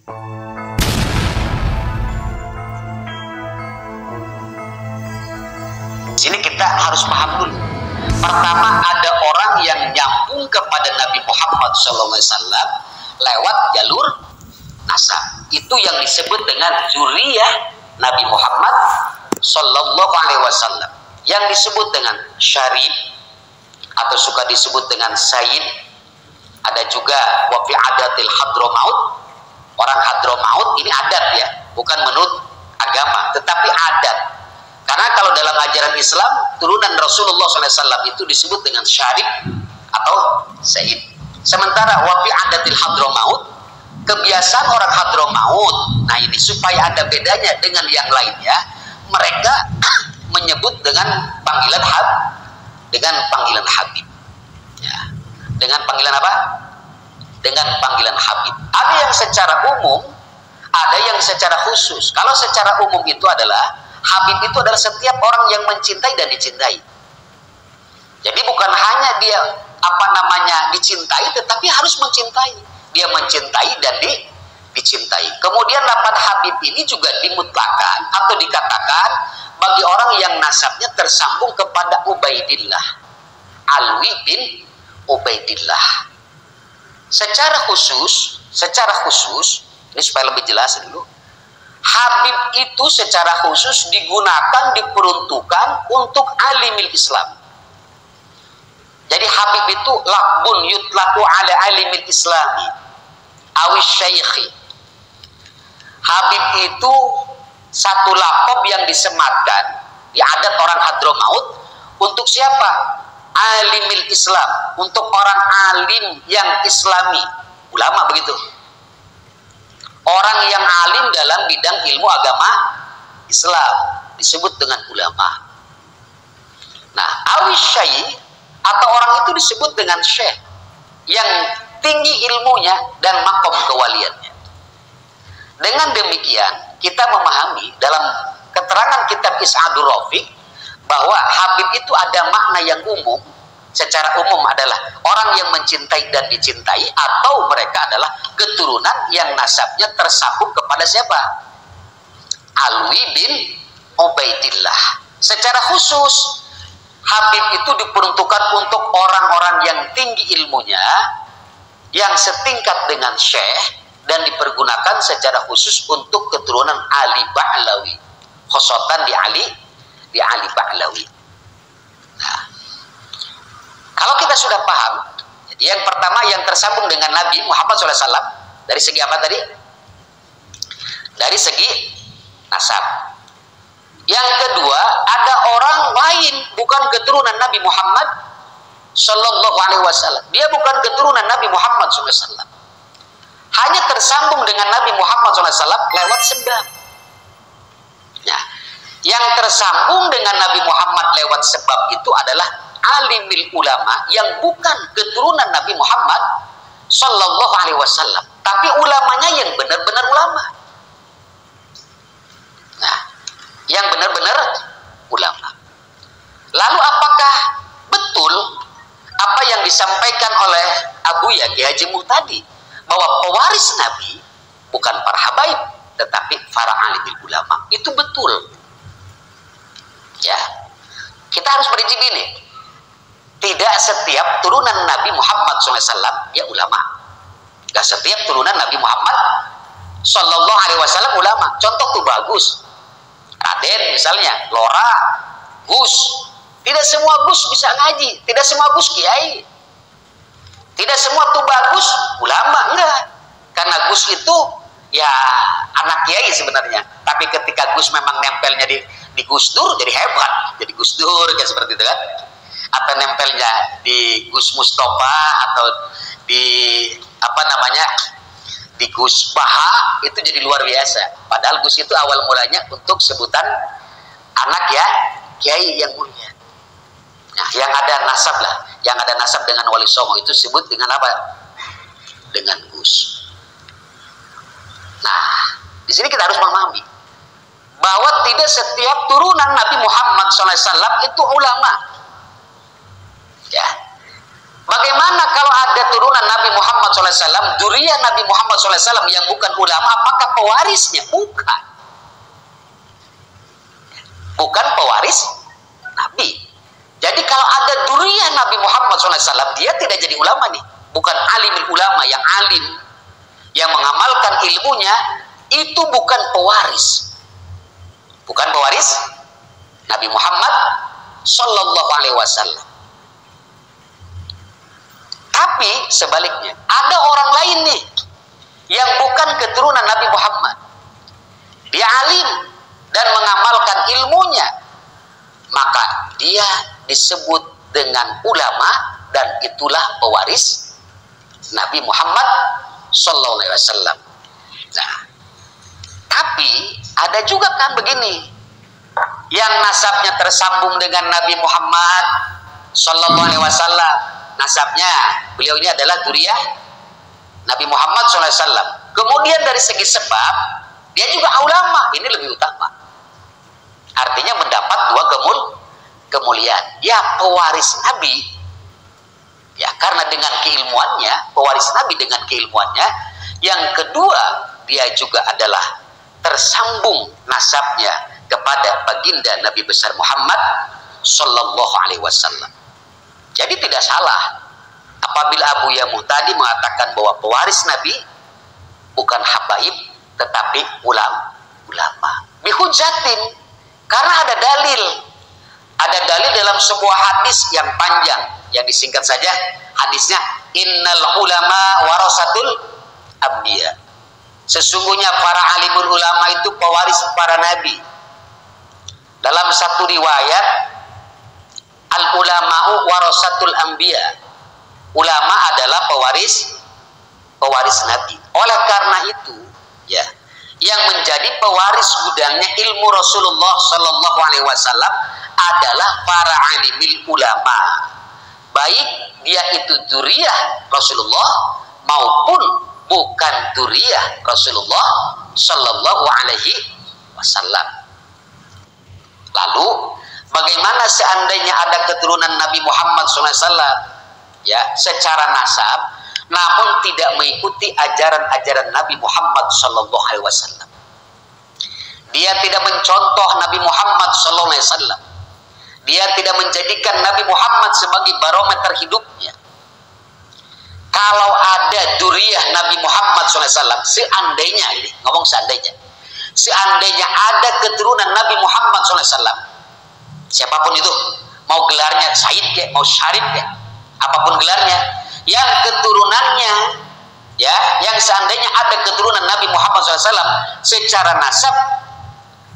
Sini kita harus paham dulu. Pertama, ada orang yang nyambung kepada Nabi Muhammad SAW lewat jalur nasab. Itu yang disebut dengan zuriyah Nabi Muhammad SAW, yang disebut dengan syarif atau suka disebut dengan sayyid. Ada juga wafi adatil hadramaut. Orang hadramaut ini adat ya, bukan menurut agama, tetapi adat. Karena kalau dalam ajaran Islam, turunan Rasulullah SAW itu disebut dengan syarif atau sayyid. Sementara wafi adatil hadramaut, kebiasaan orang hadramaut, nah ini supaya ada bedanya dengan yang lainnya, mereka menyebut dengan panggilan Habib. Ya. Dengan panggilan apa? Dengan panggilan Habib. Ada yang secara umum, ada yang secara khusus. Kalau secara umum itu adalah Habib itu adalah setiap orang yang mencintai dan dicintai. Jadi bukan hanya dia dicintai, tetapi harus mencintai. Dia mencintai dan dicintai. Kemudian lafaz Habib ini juga dimutlakan atau dikatakan bagi orang yang nasabnya tersambung kepada Ubaidillah, Alwi bin Ubaidillah. Secara khusus, ini supaya lebih jelas dulu. Habib itu secara khusus digunakan, diperuntukkan untuk alimil Islam. Jadi Habib itu lakbun yutlaku ala alimil Islami awis syaikhi. Habib itu satu lakob yang disematkan di adat orang Hadramaut untuk siapa? Alimil Islam, untuk orang alim yang islami, ulama begitu. Orang yang alim dalam bidang ilmu agama Islam disebut dengan ulama. Nah, awis syai atau orang itu disebut dengan syekh yang tinggi ilmunya dan makom kewaliannya. Dengan demikian kita memahami dalam keterangan kitab Is'adur Rafiq bahwa Habib itu ada makna yang umum. Secara umum adalah orang yang mencintai dan dicintai, atau mereka adalah keturunan yang nasabnya tersambung kepada siapa? Alwi bin Ubaidillah. Secara khusus Habib itu diperuntukkan untuk orang-orang yang tinggi ilmunya, yang setingkat dengan syekh, dan dipergunakan secara khusus untuk keturunan Ali Ba'lawi, khosotan di Ali Ba'lawi. Nah, kalau kita sudah paham, jadi yang pertama yang tersambung dengan Nabi Muhammad SAW dari segi apa tadi? Dari segi nasab. Yang kedua, ada orang lain bukan keturunan Nabi Muhammad SAW. Dia bukan keturunan Nabi Muhammad SAW. Hanya tersambung dengan Nabi Muhammad SAW lewat sebab. Nah, yang tersambung dengan Nabi Muhammad lewat sebab itu adalah alimil ulama yang bukan keturunan Nabi Muhammad SAW, tapi ulamanya yang benar-benar ulama. Nah, yang benar-benar ulama. Lalu apakah betul apa yang disampaikan oleh Abu Kiai Haji Muhtadi bahwa pewaris Nabi bukan para habaib tetapi para alimil ulama? Itu betul. Ya, kita harus prinsip ini. Tidak setiap turunan Nabi Muhammad SAW ya ulama. Gak setiap turunan Nabi Muhammad SAW ulama. Contoh tuh bagus. Raden misalnya, Lora, Gus. Tidak semua Gus bisa ngaji. Tidak semua Gus kiai. Tidak semua tuh bagus ulama, enggak. Karena Gus itu ya anak kiai sebenarnya. Tapi ketika Gus memang nempelnya di Gus Dur jadi hebat. Jadi Gus Dur kayak seperti itu kan. Atau nempelnya di Gus Mustafa atau di di Gus Baha, itu jadi luar biasa. Padahal Gus itu awal mulanya untuk sebutan anak ya kiai yang mulia. Nah, yang ada nasab lah, yang ada nasab dengan Wali Songo itu sebut dengan apa? Dengan Gus. Nah, di sini kita harus memahami bahwa tidak setiap turunan Nabi Muhammad SAW itu ulama. Ya, Bagaimana kalau ada turunan Nabi Muhammad SAW, dzurriyyah Nabi Muhammad SAW yang bukan ulama, apakah pewarisnya? Bukan. Bukan pewaris Nabi. Jadi kalau ada dzurriyyah Nabi Muhammad SAW, dia tidak jadi ulama nih. Bukan alimul ulama yang alim, yang mengamalkan ilmunya, itu bukan pewaris. Bukan pewaris Nabi Muhammad Sallallahu Alaihi Wasallam. Tapi sebaliknya, ada orang lain nih yang bukan keturunan Nabi Muhammad. Dia alim dan mengamalkan ilmunya, maka dia disebut dengan ulama dan itulah pewaris Nabi Muhammad Sallallahu Alaihi Wasallam. Nah, tapi ada juga kan begini, yang nasabnya tersambung dengan Nabi Muhammad Sallallahu Alaihi Wasallam. Nasabnya beliau ini adalah dzurriyyah Nabi Muhammad SAW. Kemudian dari segi sebab dia juga ulama, ini lebih utama. Artinya mendapat dua kemuliaan. Ya pewaris Nabi, ya karena dengan keilmuannya, pewaris Nabi dengan keilmuannya. Yang kedua, dia juga adalah tersambung nasabnya kepada baginda Nabi besar Muhammad Sallallahu Alaihi Wasallam. Jadi tidak salah apabila Abu Yamuh tadi mengatakan bahwa pewaris Nabi bukan habaib tetapi ulama. Bihujatin, karena ada dalil. Ada dalil dalam sebuah hadis yang panjang, yang disingkat saja hadisnya, innal ulama warasatul anbiya. Sesungguhnya para alimul ulama itu pewaris para nabi. Dalam satu riwayat, al ulama'u warasatul anbiya. Ulama adalah pewaris nabi. Oleh karena itu, ya, yang menjadi pewaris gudangnya ilmu Rasulullah Sallallahu Alaihi Wasallam adalah para alimil ulama. Baik dia itu dzurriyyah Rasulullah maupun bukan dzurriyyah Rasulullah Sallallahu Alaihi Wasallam. Lalu bagaimana seandainya ada keturunan Nabi Muhammad SAW, ya, secara nasab, namun tidak mengikuti ajaran-ajaran Nabi Muhammad SAW. Dia tidak mencontoh Nabi Muhammad SAW. Dia tidak menjadikan Nabi Muhammad sebagai barometer hidupnya. Kalau ada dzurriyyah Nabi Muhammad SAW, seandainya, ini ngomong seandainya ada keturunan Nabi Muhammad SAW, siapapun itu, mau gelarnya Said ya, mau Syarif ya, apapun gelarnya, yang keturunannya, ya, yang seandainya ada keturunan Nabi Muhammad SAW secara nasab,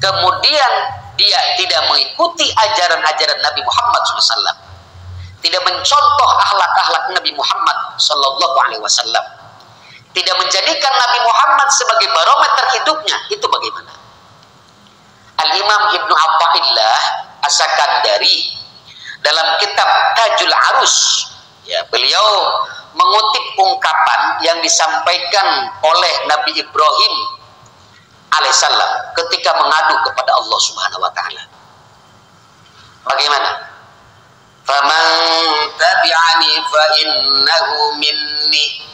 kemudian dia tidak mengikuti ajaran-ajaran Nabi Muhammad SAW, tidak mencontoh akhlak-akhlak Nabi Muhammad SAW, tidak menjadikan Nabi Muhammad sebagai barometer hidupnya, itu bagaimana? Al-Imam Ibnu Athaillah As-Sakandari dalam kitab Tajul Arus, ya, beliau mengutip ungkapan yang disampaikan oleh Nabi Ibrahim alaihissalam ketika mengadu kepada Allah Subhanahu wa taala. Bagaimana? Faman tabi'ani fa innahu minni.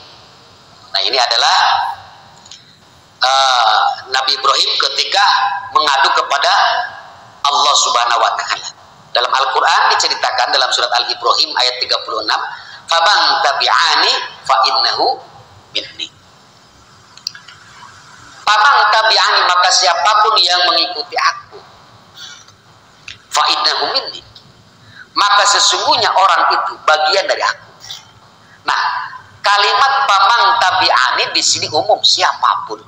Nah, ini adalah Nabi Ibrahim ketika mengadu kepada Allah Subhanahu wa taala. Dalam Al-Qur'an diceritakan dalam surat Al-Ibrahim ayat 36, "Faman tabi'ani fa innahu minni." Faman tabi'ani, maka siapapun yang mengikuti aku, fa innahu minni, maka sesungguhnya orang itu bagian dari aku. Nah, kalimat faman tabi'ani di sini umum, siapapun,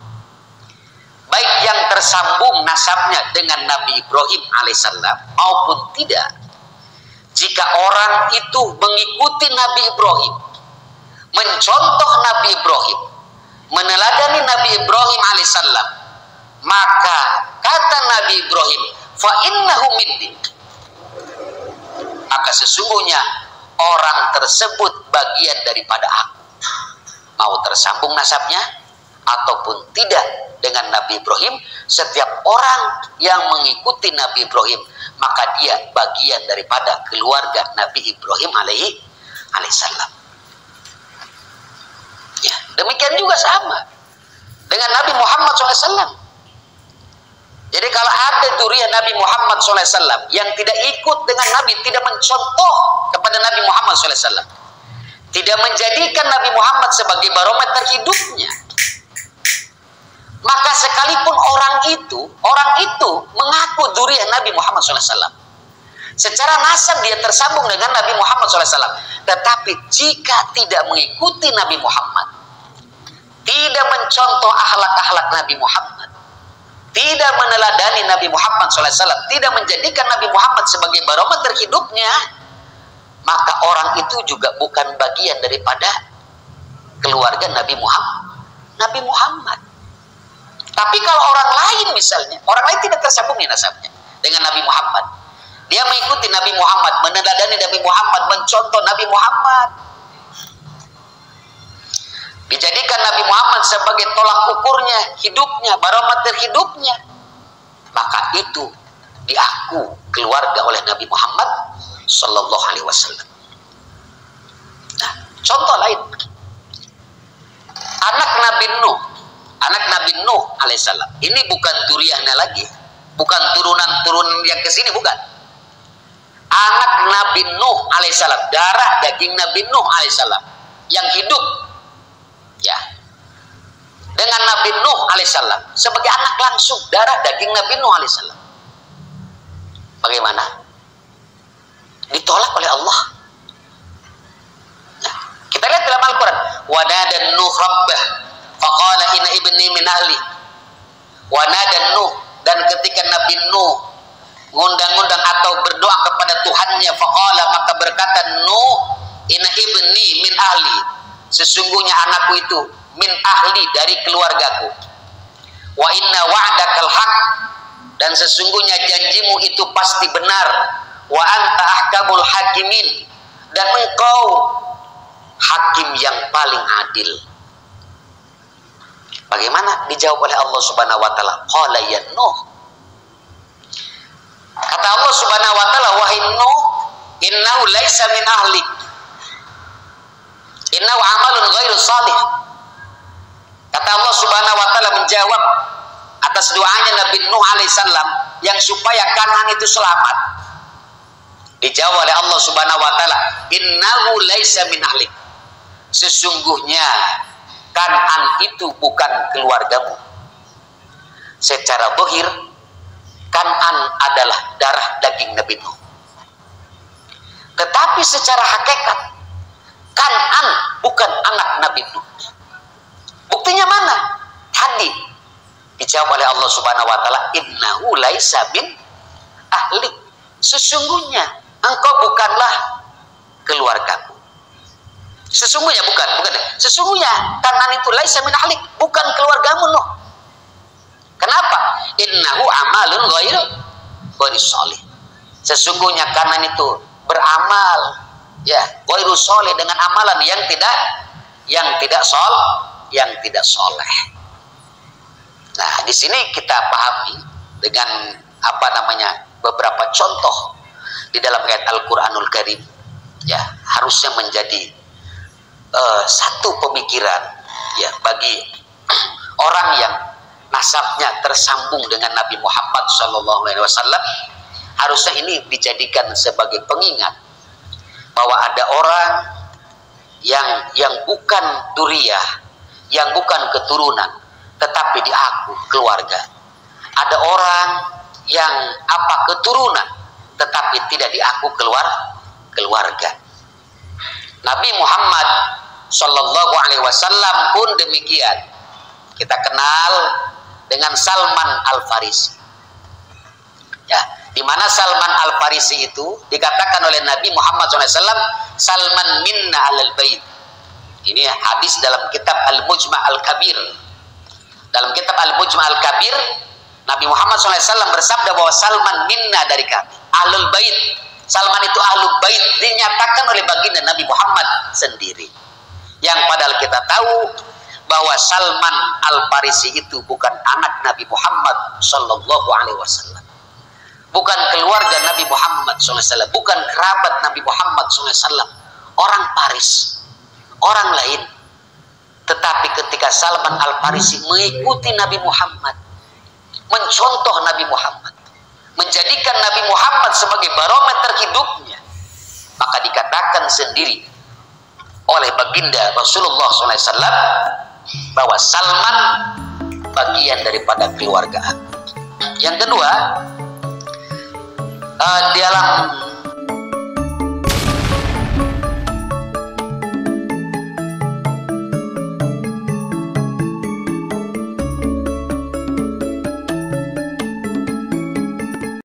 baik yang tersambung nasabnya dengan Nabi Ibrahim alaihissalam maupun tidak. Jika orang itu mengikuti Nabi Ibrahim, mencontoh Nabi Ibrahim, meneladani Nabi Ibrahim alaihissalam, maka kata Nabi Ibrahim, fa innahu minni, maka sesungguhnya orang tersebut bagian daripada aku. Mau tersambung nasabnya ataupun tidak dengan Nabi Ibrahim, setiap orang yang mengikuti Nabi Ibrahim, maka dia bagian daripada keluarga Nabi Ibrahim alaihi alaihissalam. Ya, demikian juga sama dengan Nabi Muhammad SAW. Jadi kalau ada dzurriyyah Nabi Muhammad SAW yang tidak ikut dengan Nabi, tidak mencontoh kepada Nabi Muhammad SAW, tidak menjadikan Nabi Muhammad sebagai barometer hidupnya, maka sekalipun orang itu mengaku dzurriyyah Nabi Muhammad SAW, secara nasab dia tersambung dengan Nabi Muhammad SAW, tetapi jika tidak mengikuti Nabi Muhammad, tidak mencontoh akhlak-akhlak Nabi Muhammad, tidak meneladani Nabi Muhammad SAW, tidak menjadikan Nabi Muhammad sebagai barometer hidupnya, maka orang itu juga bukan bagian daripada keluarga Nabi Muhammad. Tapi kalau orang lain misalnya, orang lain tidak tersambung nasabnya dengan Nabi Muhammad, dia mengikuti Nabi Muhammad, meneladani Nabi Muhammad, mencontoh Nabi Muhammad, dijadikan Nabi Muhammad sebagai tolak ukurnya hidupnya, barometer hidupnya, maka itu diaku keluarga oleh Nabi Muhammad Sallallahu Alaihi Wasallam. Nah, contoh lain, anak Nabi Nuh alaihissalam, ini bukan dzurriyyahnya lagi, bukan turunan yang kesini, bukan. Anak Nabi Nuh alaihissalam, darah daging Nabi Nuh alaihissalam yang hidup, ya, dengan Nabi Nuh alaihissalam sebagai anak langsung, darah daging Nabi Nuh alaihissalam. Bagaimana? Ditolak oleh Allah. Nah, kita lihat dalam Al-Quran, wanadan Nuh rabbah faqala inna ibni min ahli. Wanadan Nuh, dan ketika Nabi Nuh ngundang-undang atau berdoa kepada Tuhannya, faqala, maka berkata Nuh, inna ibni min ahli, sesungguhnya anakku itu min ahli, dari keluargaku. Wa inna wa'dakal haq, dan sesungguhnya janjimu itu pasti benar. Wa anta ahkamul hakimin, dan engkau hakim yang paling adil. Bagaimana dijawab oleh Allah Subhanahu wa taala? Qala ya Nuh, kata Allah Subhanahu wa taala, wahai Nuh, innahu laisa min ahlik, innahu amalun ghairu salih. Kata Allah Subhanahu wa taala menjawab atas doanya Nabi Nuh alaihissalam yang supaya Kan'an itu selamat. Dijawab oleh Allah Subhanahu wa taala, innahu laisa min ahlik, sesungguhnya Kan'an itu bukan keluargamu. Secara zahir Kan'an adalah darah daging Nabi Nuh, tetapi secara hakikat Kan'an bukan anak Nabi Nuh. Buktinya mana? Tadi dijawab oleh Allah Subhanahu wa taala, innahu laisa min ahlik, sesungguhnya engkau bukanlah keluargaku. Sesungguhnya bukan. Sesungguhnya Kan'an itu laisa min ahlik, bukan keluargamu Nuh. Kenapa? Innahu amalun ghairu salih. Sesungguhnya Kan'an itu beramal, ya, ghairu salih, dengan amalan yang tidak soleh. Nah, di sini kita pahami dengan beberapa contoh di dalam ayat Al-Qur'anul Karim, ya, harusnya menjadi satu pemikiran, ya, bagi orang yang nasabnya tersambung dengan Nabi Muhammad SAW. Harusnya ini dijadikan sebagai pengingat bahwa ada orang yang bukan dzurriyyah, yang bukan keturunan, tetapi diaku keluarga. Ada orang yang keturunan, tetapi tidak diaku keluarga. Nabi Muhammad Sallallahu Alaihi Wasallam pun demikian. Kita kenal dengan Salman Al-Farisi, ya, di mana Salman Al-Farisi itu dikatakan oleh Nabi Muhammad SAW, Salman minna alal bait. Ini hadis dalam kitab Al-Mujma' Al-Kabir. Dalam kitab Al-Mujma' Al-Kabir, Nabi Muhammad SAW bersabda bahwa Salman minna, dari kami, ahlul bait. Salman itu ahlul bait, dinyatakan oleh baginda Nabi Muhammad sendiri. Yang padahal kita tahu bahwa Salman Al-Farisi itu bukan anak Nabi Muhammad Sallallahu Alaihi Wasallam, bukan keluarga Nabi Muhammad SAW, bukan kerabat Nabi Muhammad SAW. orang Paris, orang lain. Tetapi ketika Salman Al-Farisi mengikuti Nabi Muhammad, mencontoh Nabi Muhammad, menjadikan Nabi Muhammad sebagai barometer hidupnya, maka dikatakan sendiri oleh baginda Rasulullah SAW bahwa Salman bagian daripada keluarga. Yang kedua, dalam